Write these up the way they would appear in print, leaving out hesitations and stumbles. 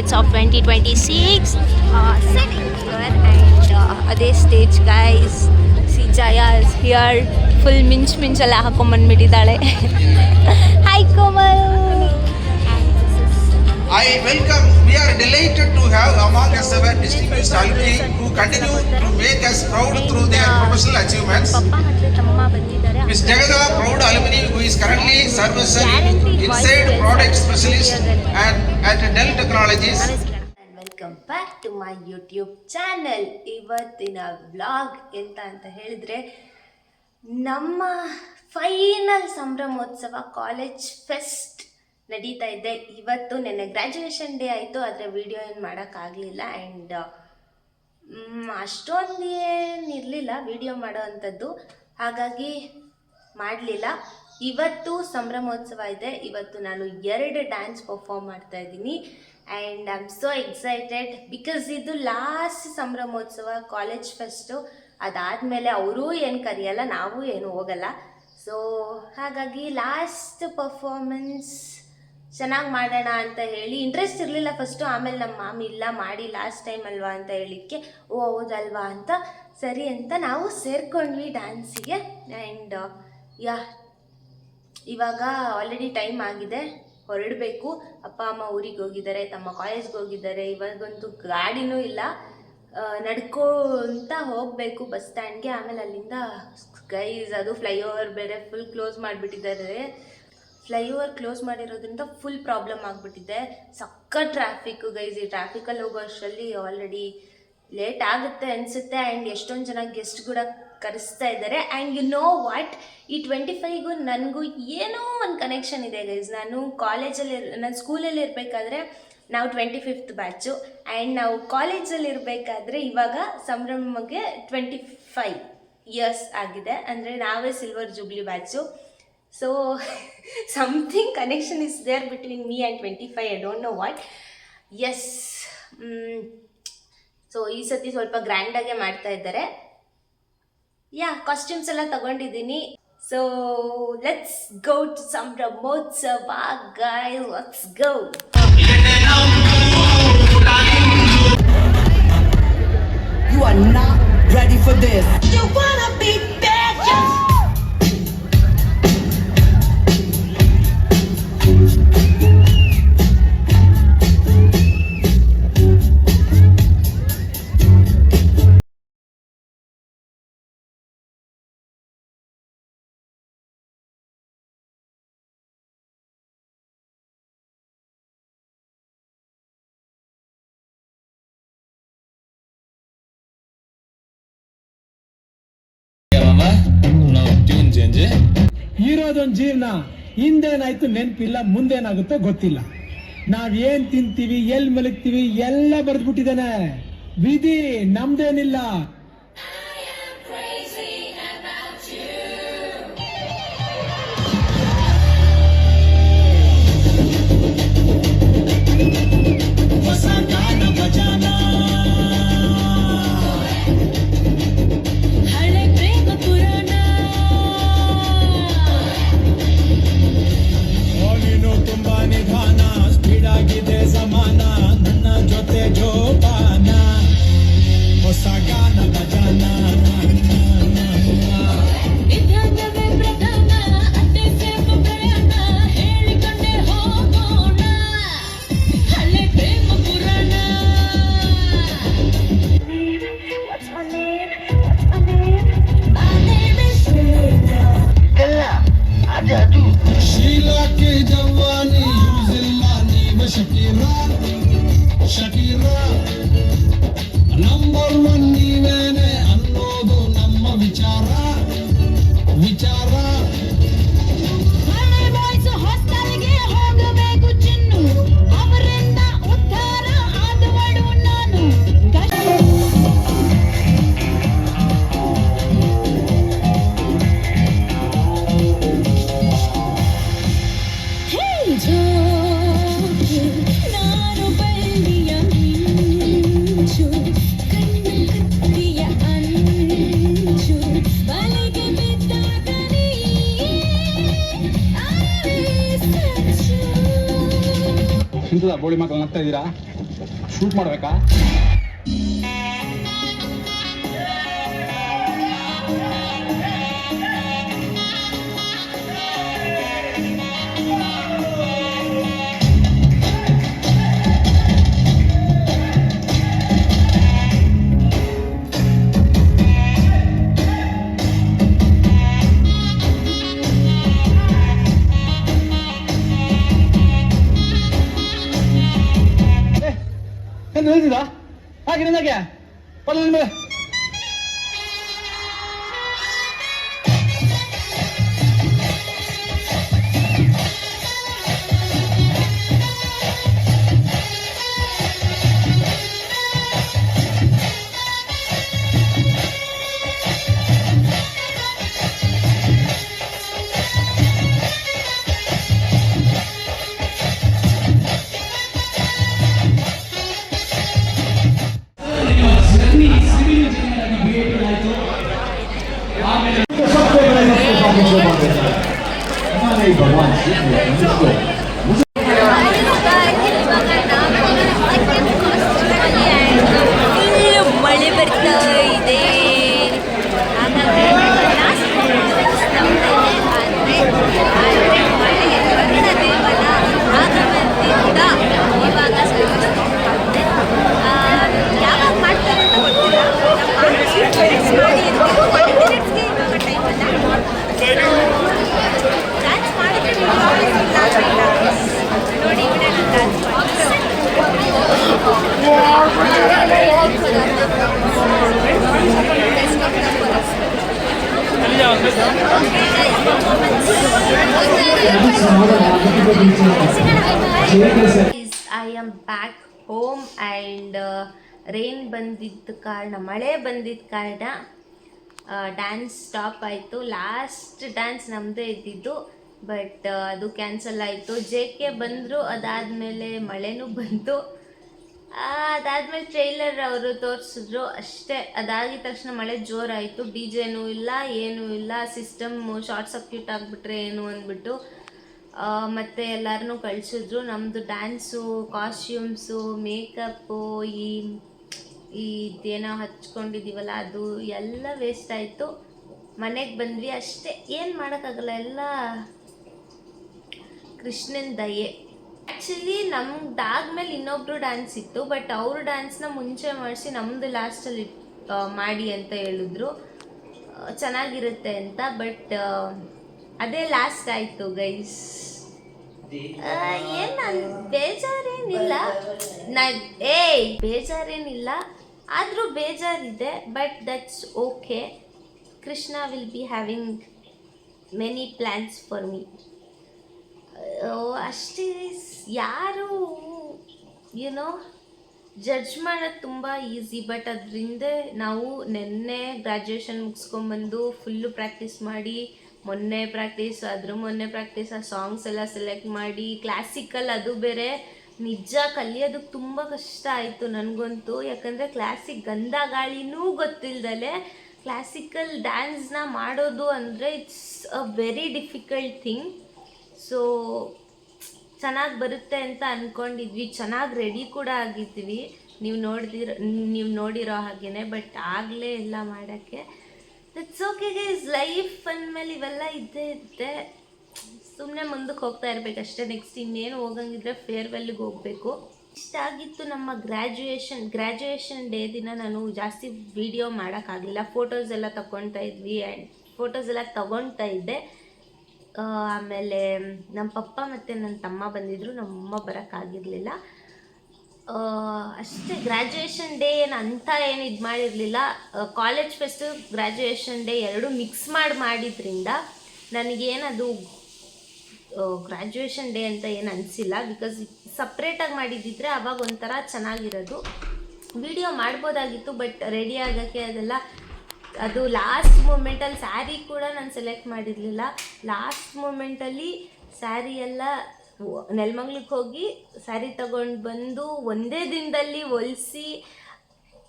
graduates of 2026 sitting here and ಅದೇ stage guys. See Jaya is here. Full ಮಿಂಚ್ ಎಲ್ಲ ಹಾಕೊಂಡ್ಬಂದ್ಬಿಟ್ಟಿದ್ದಾಳೆ. Hi Komal. I welcome, we are delighted to have among us our distinguished alumni who continue to make us proud through their professional achievements. Ms. Jagada, proud alumni who is currently service inside product specialist and at Dell Technologies. And welcome back to my YouTube channel. ಇವತ್ತಿನ vlog ಅಂತ ಹೇಳಿದ್ರೆ ನಮ್ಮ final ಸಂಭ್ರಮೋತ್ಸವ college fest ನಡೀತಾ ಇದೆ. ಇವತ್ತು ನೆನ್ನೆ graduation day ಆಯಿತು, ಆದರೆ ವಿಡಿಯೋ ಏನು ಮಾಡೋಕ್ಕಾಗಲಿಲ್ಲ ಆ್ಯಂಡ್ ಅಷ್ಟೊಂದು ಏನಿರಲಿಲ್ಲ ವಿಡಿಯೋ ಮಾಡೋ ಅಂಥದ್ದು, ಹಾಗಾಗಿ ಮಾಡಲಿಲ್ಲ. ಇವತ್ತು ಸಂಭ್ರಮೋತ್ಸವ ಇದೆ. ಇವತ್ತು ನಾನು 2 ಡ್ಯಾನ್ಸ್ ಪರ್ಫಾರ್ಮ್ ಮಾಡ್ತಾ ಇದ್ದೀನಿ and I am so excited because ಇದು ಲಾಸ್ಟ್ ಸಂಭ್ರಮೋತ್ಸವ ಕಾಲೇಜ್ ಫೆಸ್ಟು. ಅದಾದಮೇಲೆ ಅವರೂ ಏನು ಕರೆಯಲ್ಲ, ನಾವು ಏನು ಹೋಗಲ್ಲ. ಸೊ ಹಾಗಾಗಿ ಲಾಸ್ಟ್ ಪರ್ಫಾರ್ಮೆನ್ಸ್ ಚೆನ್ನಾಗಿ ಮಾಡೋಣ ಅಂತ ಹೇಳಿ ಇಂಟ್ರೆಸ್ಟ್ ಇರಲಿಲ್ಲ ಫಸ್ಟು. ಆಮೇಲೆ ನಮ್ಮ ಮಾಮಿ ಇಲ್ಲ ಮಾಡಿ ಲಾಸ್ಟ್ ಟೈಮ್ ಅಲ್ವಾ ಅಂತ ಹೇಳಿದ್ದಕ್ಕೆ ಓ ಹೌದಲ್ವಾ ಅಂತ ಸರಿ ಅಂತ ನಾವು ಸೇರ್ಕೊಂಡ್ವಿ ಡ್ಯಾನ್ಸಿಗೆ. ಆ್ಯಂಡ್ ಇವಾಗ ಆಲ್ರೆಡಿ ಟೈಮ್ ಆಗಿದೆ, ಹೊರಡಬೇಕು. ಅಪ್ಪ ಅಮ್ಮ ಊರಿಗೆ ಹೋಗಿದ್ದಾರೆ, ತಮ್ಮ ಕಾಲೇಜ್ಗೆ ಹೋಗಿದ್ದಾರೆ. ಇವಾಗಂತೂ ಗಾಡಿನೂ ಇಲ್ಲ, ನಡ್ಕೊಂತ ಹೋಗಬೇಕು ಬಸ್ ಸ್ಟ್ಯಾಂಡ್ಗೆ. ಆಮೇಲೆ ಅಲ್ಲಿಂದ ಗೈಸ್ ಅದು ಫ್ಲೈಓವರ್ ಬೇರೆ ಫುಲ್ ಕ್ಲೋಸ್ ಮಾಡಿಬಿಟ್ಟಿದ್ದಾರೆ. ಫ್ಲೈಓವರ್ ಕ್ಲೋಸ್ ಮಾಡಿರೋದ್ರಿಂದ ಫುಲ್ ಪ್ರಾಬ್ಲಮ್ ಆಗಿಬಿಟ್ಟಿದೆ. ಸಕ್ಕ ಟ್ರಾಫಿಕ್ಕು ಗೈಸ್. ಈ ಟ್ರಾಫಿಕಲ್ಲಿ ಹೋಗೋ ಅಷ್ಟರಲ್ಲಿ ಆಲ್ರೆಡಿ ಲೇಟ್ ಆಗುತ್ತೆ ಅನಿಸುತ್ತೆ. ಆ್ಯಂಡ್ ಎಷ್ಟೊಂದು ಜನ ಗೆಸ್ಟ್ ಕೂಡ ಕರೆಸ್ತಾ ಇದ್ದಾರೆ. ಆ್ಯಂಡ್ ಯು ನೋ ವಾಟ್, ಈ 25ಗೂ ನನಗೂ ಏನೋ ಒಂದು ಕನೆಕ್ಷನ್ ಇದೆ ಗೈಸ್. ನಾನು ಸ್ಕೂಲಲ್ಲಿ ಇರಬೇಕಾದ್ರೆ ನಾವು 25th ಬ್ಯಾಚು ಆ್ಯಂಡ್ ನಾವು ಕಾಲೇಜಲ್ಲಿ ಇರಬೇಕಾದ್ರೆ ಇವಾಗ ಸಂಭ್ರಮಗೆ 25 ಇಯರ್ಸ್ ಆಗಿದೆ. ಅಂದರೆ ನಾವೇ silver jubilee batch. So something connection is there between me and 25. I don't know what. Yes, so ಈ ಸತಿ ಸ್ವಲ್ಪ ಗ್ರ್ಯಾಂಡಾಗೆ ಮಾಡ್ತಾ ಇದ್ದಾರೆ. ಕಾಸ್ಟ್ಯೂಮ್ಸ್ ಎಲ್ಲ ತಗೊಂಡಿದ್ದೀನಿ. ಸೊ ಲೆಟ್ಸ್ ಗೋ ಟು ಸಂಭ್ರಮೋತ್ಸವ guys, let's go. You are not ready for this. You wanna be bad, yeah. ಇರೋದೊಂದು ಜೀವನ, ಹಿಂದೇನಾಯ್ತು ನೆನಪಿಲ್ಲ, ಮುಂದೇನಾಗುತ್ತೋ ಗೊತ್ತಿಲ್ಲ. ನಾವೇನ್ ತಿಂತೀವಿ, ಎಲ್ಲಿ ಮಲಗ್ತೀವಿ ಎಲ್ಲ ಬರೆದ್ಬಿಟ್ಟಿದ್ದಾನೆ. ವಿಧಿ ನಮ್ದೇನಿಲ್ಲ. ಬೋಳಿ ಮಕ್ಕಳು ನಗ್ತಾ ಇದ್ದೀರಾ? ಶೂಟ್ ಮಾಡ್ಬೇಕಾ? ಏನು ಹೇಳ್ತಿದ್ದ ಹಾಗೆ ನಿನಗೆ ಬರಲಿ ಮೇಲೆ ಮಳೆ ಬರ್ತಾ ಇದೆ. ಹಾಗಾಗಿ ಮಳೆ ದೇವನ ಆಗಮನದಿಂದ ಇವಾಗ ಯಾವಾಗ ಮಾಡ್ತಾರೆ ಅಂತ ಗೊತ್ತಿಲ್ಲ. ಮಾಡಿ ಇವಾಗ ಟೈಮ್ ಅಲ್ಲ ಡ್ಯಾನ್ಸ್ ಮಾಡಿದ್ರೆ ನೋಡಿ ಬಿಡ dance I am back home and rain ಬಂದಿದ್ದ ಕಾರಣ, ಮಳೆ ಬಂದಿದ್ದ ಕಾರಣ ಡ್ಯಾನ್ಸ್ ಸ್ಟಾಪ್ ಆಯಿತು. ಲಾಸ್ಟ್ ಡ್ಯಾನ್ಸ್ ನಮ್ಮದೇ ಇದ್ದಿದ್ದು, ಬಟ್ ಅದು ಕ್ಯಾನ್ಸಲ್ ಆಯಿತು. JK ಬಂದರು, ಅದಾದಮೇಲೆ ಮಳೆನೂ ಬಂತು. ಅದಾದಮೇಲೆ ಟ್ರೈಲರ್ ಅವರು ತೋರಿಸಿದ್ರು ಅಷ್ಟೇ. ಅದಾಗಿದ ತಕ್ಷಣ ಮಳೆ ಜೋರಾಯಿತು. DJನೂ ಇಲ್ಲ, ಏನೂ ಇಲ್ಲ. ಸಿಸ್ಟಮ್ಮು ಶಾರ್ಟ್ ಸರ್ಕ್ಯೂಟ್ ಆಗಿಬಿಟ್ರೆ ಏನು ಅಂದ್ಬಿಟ್ಟು ಮತ್ತು ಎಲ್ಲರನ್ನೂ ಕಳಿಸಿದ್ರು. ನಮ್ಮದು ಡ್ಯಾನ್ಸು, ಕಾಸ್ಟ್ಯೂಮ್ಸು, ಮೇಕಪ್ಪು, ಇದೇನೋ ಹಚ್ಕೊಂಡಿದ್ದೀವಲ್ಲ ಅದು ಎಲ್ಲ ವೇಸ್ಟ್ ಆಯಿತು. ಮನೆಗೆ ಬಂದ್ವಿ ಅಷ್ಟೇ, ಏನು ಮಾಡೋಕ್ಕಾಗಲ್ಲ, ಎಲ್ಲ ಕೃಷ್ಣನ ದಯೆ. ಆ್ಯಕ್ಚುಲಿ ನಮ್ದಾದ್ಮೇಲೆ ಇನ್ನೊಬ್ರು ಡ್ಯಾನ್ಸ್ ಇತ್ತು, ಬಟ್ ಅವ್ರ ಡ್ಯಾನ್ಸ್ನ ಮುಂಚೆ ಮಾಡಿಸಿ ನಮ್ಮದು ಲಾಸ್ಟಲ್ಲಿ ಮಾಡಿ ಅಂತ ಹೇಳಿದ್ರು, ಚೆನ್ನಾಗಿರುತ್ತೆ ಅಂತ. ಬಟ್ ಅದೇ ಲಾಸ್ಟ್ ಆಯಿತು ಗೈಸ್. ಏನು ನಾನು ಬೇಜಾರೇನಿಲ್ಲ, ಬೇಜಾರೇನಿಲ್ಲ, ಆದರೂ ಬೇಜಾರಿದೆ. But that's okay. Krishna will be having many plans for me. ಅಷ್ಟೇ. ಯಾರು ಯುನೋ ಜಡ್ಜ್ ಮಾಡೋದು ತುಂಬ ಈಸಿ, ಬಟ್ ಅದರಿಂದ ನಾವು ನೆನ್ನೆ ಗ್ರ್ಯಾಜುಯೇಷನ್ ಮುಗಿಸ್ಕೊಂಬಂದು ಫುಲ್ಲು ಪ್ರಾಕ್ಟೀಸ್ ಮಾಡಿ, ಮೊನ್ನೆ ಪ್ರಾಕ್ಟೀಸ್ ಆ ಸಾಂಗ್ಸ್ ಎಲ್ಲ ಸೆಲೆಕ್ಟ್ ಮಾಡಿ, ಕ್ಲಾಸಿಕಲ್ ಅದು ಬೇರೆ ನಿಜ ಕಲಿಯೋದಕ್ಕೆ ತುಂಬ ಕಷ್ಟ ಆಯಿತು ನನಗಂತೂ. ಯಾಕಂದರೆ ಕ್ಲಾಸಿಕ್ ಗಂಧ ಗಾಳಿನೂ ಗೊತ್ತಿಲ್ದಲೆ ಕ್ಲಾಸಿಕಲ್ ಡ್ಯಾನ್ಸ್ನ ಮಾಡೋದು ಅಂದರೆ it's a very difficult thing. So ಚೆನ್ನಾಗಿ ಬರುತ್ತೆ ಅಂತ ಅಂದ್ಕೊಂಡಿದ್ವಿ, ಚೆನ್ನಾಗಿ ರೆಡಿ ಕೂಡ ಆಗಿದ್ವಿ, ನೀವು ನೋಡಿರೋ ಹಾಗೇ. ಬಟ್ ಆಗಲೇ ಎಲ್ಲ ಮಾಡೋಕ್ಕೆ. ದಟ್ಸ್ ಓಕೆ ಗೈಸ್, ಲೈಫ್ ಅಂದಮೇಲೆ ಇವೆಲ್ಲ ಇದ್ದೇ ಇರುತ್ತೆ. ಸುಮ್ಮನೆ ಮುಂದಕ್ಕೆ ಹೋಗ್ತಾ ಇರಬೇಕಷ್ಟೇ. ನೆಕ್ಸ್ಟ್ ಇನ್ನೇನು ಹೋಗಂಗಿದ್ರೆ ಫೇರ್ವೆಲ್ಗೆ ಹೋಗಬೇಕು. ಇಷ್ಟ ಆಗಿತ್ತು ನಮ್ಮ ಗ್ರ್ಯಾಜುಯೇಷನ್ ಡೇ ದಿನ. ನಾನು ಜಾಸ್ತಿ ವಿಡಿಯೋ ಮಾಡೋಕ್ಕಾಗಲಿಲ್ಲ, ಫೋಟೋಸ್ ಎಲ್ಲ ತಗೊಳ್ತಾ ಇದ್ದೆ. ಆಮೇಲೆ ನಮ್ಮ ಪಪ್ಪ ಮತ್ತು ನನ್ನ ತಮ್ಮ ಬಂದಿದ್ದರು, ನಮ್ಮಮ್ಮ ಬರೋಕ್ಕಾಗಿರಲಿಲ್ಲ ಅಷ್ಟೇ. ಗ್ರ್ಯಾಜುಯೇಷನ್ ಡೇ ಏನು ಇದು ಮಾಡಿರಲಿಲ್ಲ. ಕಾಲೇಜ್ ಫೆಸ್ಟು ಗ್ರ್ಯಾಜುಯೇಷನ್ ಡೇ ಎರಡೂ ಮಿಕ್ಸ್ ಮಾಡಿದ್ರಿಂದ ನನಗೇನದು ಗ್ರ್ಯಾಜುಯೇಷನ್ ಡೇ ಅಂತ ಏನು ಅನಿಸಿಲ್ಲ. ಬಿಕಾಸ್ ಸಪ್ರೇಟಾಗಿ ಮಾಡಿದ್ದಿದ್ರೆ ಆವಾಗ ಒಂಥರ ಚೆನ್ನಾಗಿರೋದು, ವಿಡಿಯೋ ಮಾಡ್ಬೋದಾಗಿತ್ತು. ಬಟ್ ರೆಡಿ ಆಗೋಕ್ಕೆ ಅದೆಲ್ಲ ಅದು ಲಾಸ್ಟ್ ಮೂಮೆಂಟಲ್ಲಿ ಸ್ಯಾರಿ ಕೂಡ ನಾನು ಸೆಲೆಕ್ಟ್ ಮಾಡಿರಲಿಲ್ಲ. ಲಾಸ್ಟ್ ಮೂಮೆಂಟಲ್ಲಿ ಸ್ಯಾರಿ ಎಲ್ಲ ನೆಲಮಂಗ್ಲಕ್ಕೆ ಹೋಗಿ ಸ್ಯಾರಿ ತಗೊಂಡು ಬಂದು ಒಂದೇ ದಿನದಲ್ಲಿ ಹೊಲಿಸಿ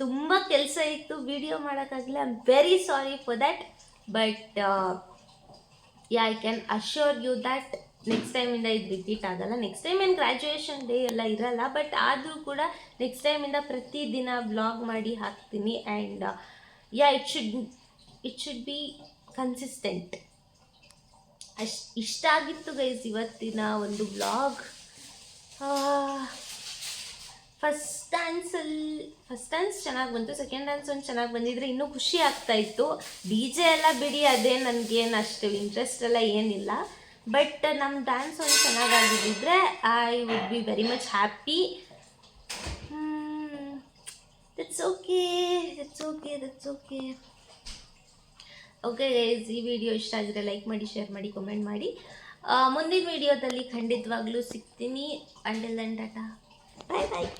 ತುಂಬ ಕೆಲಸ ಇತ್ತು, ವಿಡಿಯೋ ಮಾಡೋಕ್ಕಾಗಲಿಲ್ಲ. I am very sorry for that. But I can assure you that next ಟೈಮಿಂದ ಇದು ರಿಪೀಟ್ ಆಗಲ್ಲ. ನೆಕ್ಸ್ಟ್ ಟೈಮ್ ಏನು ಗ್ರ್ಯಾಜುಯೇಷನ್ ಡೇ ಎಲ್ಲ ಇರಲ್ಲ, ಬಟ್ ಆದರೂ ಕೂಡ ನೆಕ್ಸ್ಟ್ ಟೈಮಿಂದ ಪ್ರತಿದಿನ ವ್ಲಾಗ್ ಮಾಡಿ ಹಾಕ್ತೀನಿ. And it should be consistent. ಇಷ್ಟ ಆಗಿತ್ತು ಗೈಸ್ ಇವತ್ತಿನ ಒಂದು ವ್ಲಾಗ್. ಫಸ್ಟ್ ಡ್ಯಾನ್ಸ್ ಚೆನ್ನಾಗಿ ಬಂತು, ಸೆಕೆಂಡ್ ಡ್ಯಾನ್ಸ್ ಒಂದು ಚೆನ್ನಾಗಿ ಬಂದಿದ್ರೆ ಇನ್ನೂ ಖುಷಿ ಆಗ್ತಾಯಿತ್ತು. ಡಿ ಜೆ ಎಲ್ಲ ಬಿಡಿ, ಅದೇ ನನಗೇನು ಅಷ್ಟು ಇಂಟ್ರೆಸ್ಟ್ ಎಲ್ಲ ಏನಿಲ್ಲ. ಬಟ್ ನಮ್ಮ ಡ್ಯಾನ್ಸ್ ಒಂದು ಚೆನ್ನಾಗಾಗಿದ್ದಿದ್ರೆ I would be very much happy. That's okay. Okay guys, ಈ ವಿಡಿಯೋ ಇಷ್ಟ ಆಗಿದ್ರೆ ಲೈಕ್ ಮಾಡಿ, ಶೇರ್ ಮಾಡಿ, ಕಮೆಂಟ್ ಮಾಡಿ. ಮುಂದಿನ ವಿಡಿಯೋದಲ್ಲಿ ಖಂಡಿತವಾಗ್ಲೂ ಸಿಗ್ತೀನಿ. ಅಂಟಿಲ್ ದೆನ್ ಟಾಟಾ, ಬಾಯ್ ಬಾಯ್.